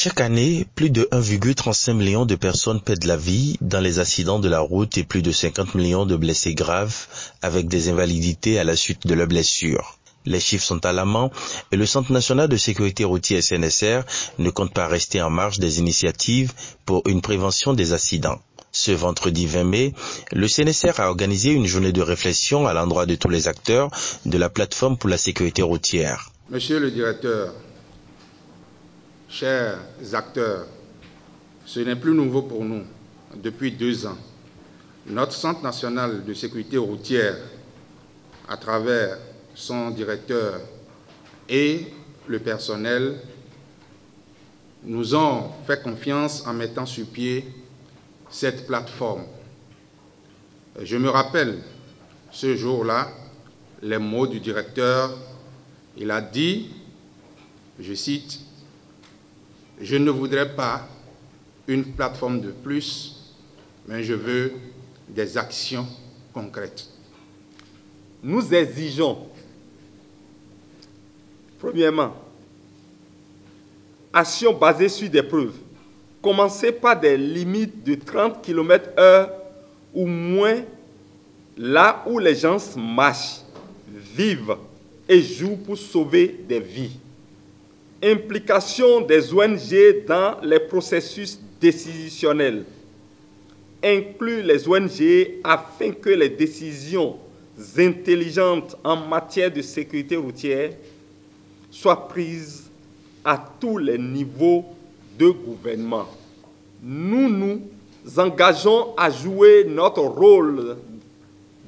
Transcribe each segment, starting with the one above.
Chaque année, plus de 1,35 million de personnes perdent la vie dans les accidents de la route et plus de 50 millions de blessés graves avec des invalidités à la suite de leurs blessures. Les chiffres sont alarmants et le Centre national de sécurité routière CNSR ne compte pas rester en marge des initiatives pour une prévention des accidents. Ce vendredi 20 mai, le CNSR a organisé une journée de réflexion à l'endroit de tous les acteurs de la plateforme pour la sécurité routière. Monsieur le directeur, chers acteurs, ce n'est plus nouveau pour nous. Depuis 2 ans, notre Centre national de sécurité routière, à travers son directeur et le personnel, nous ont fait confiance en mettant sur pied cette plateforme. Je me rappelle ce jour-là les mots du directeur. Il a dit, je cite, « Je ne voudrais pas une plateforme de plus, mais je veux des actions concrètes. » Nous exigeons, premièrement, action basée sur des preuves. Commencez par des limites de 30 km/h ou moins là où les gens marchent, vivent et jouent pour sauver des vies. Implication des ONG dans les processus décisionnels. Inclure les ONG afin que les décisions intelligentes en matière de sécurité routière soient prises à tous les niveaux de gouvernement. Nous nous engageons à jouer notre rôle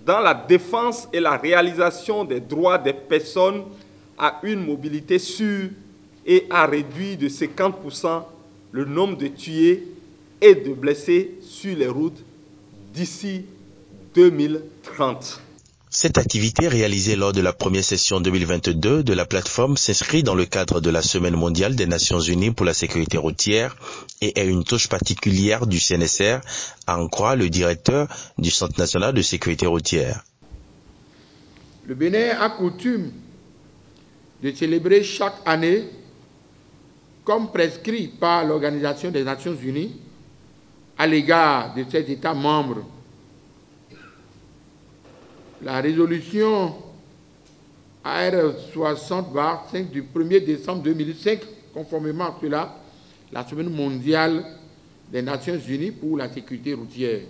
dans la défense et la réalisation des droits des personnes à une mobilité sûre et à réduire de 50% le nombre de tués et de blessés sur les routes d'ici 2030. Cette activité réalisée lors de la première session 2022 de la plateforme s'inscrit dans le cadre de la Semaine mondiale des Nations unies pour la sécurité routière et est une touche particulière du CNSR, à en croire le directeur du Centre national de sécurité routière. Le Bénin a coutume de célébrer chaque année, comme prescrit par l'Organisation des Nations unies, à l'égard de ses États membres, la résolution AR 60/5 du 1er décembre 2005, conformément à cela, la Semaine mondiale des Nations unies pour la sécurité routière.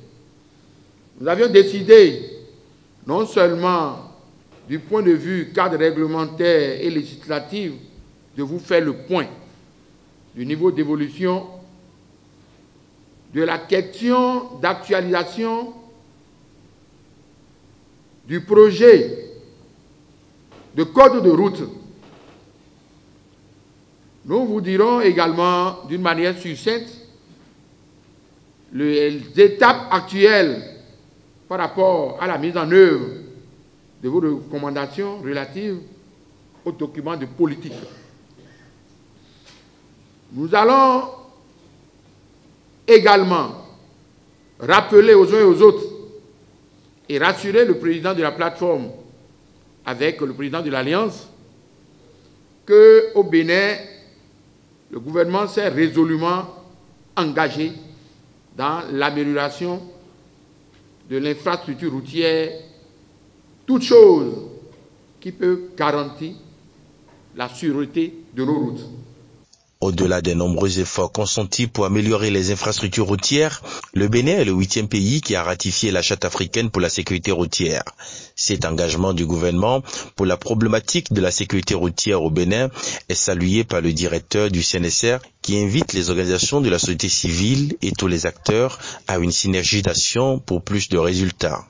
Nous avions décidé, non seulement du point de vue cadre réglementaire et législatif, de vous faire le point du niveau d'évolution de la question d'actualisation du projet de code de route. Nous vous dirons également d'une manière succincte les étapes actuelles par rapport à la mise en œuvre de vos recommandations relatives aux documents de politique. Nous allons également rappeler aux uns et aux autres et rassurer le président de la plateforme avec le président de l'Alliance qu'au Bénin, le gouvernement s'est résolument engagé dans l'amélioration de l'infrastructure routière, toute chose qui peut garantir la sûreté de nos routes. Au-delà des nombreux efforts consentis pour améliorer les infrastructures routières, le Bénin est le 8e pays qui a ratifié la Charte africaine pour la sécurité routière. Cet engagement du gouvernement pour la problématique de la sécurité routière au Bénin est salué par le directeur du CNSR qui invite les organisations de la société civile et tous les acteurs à une synergie d'action pour plus de résultats.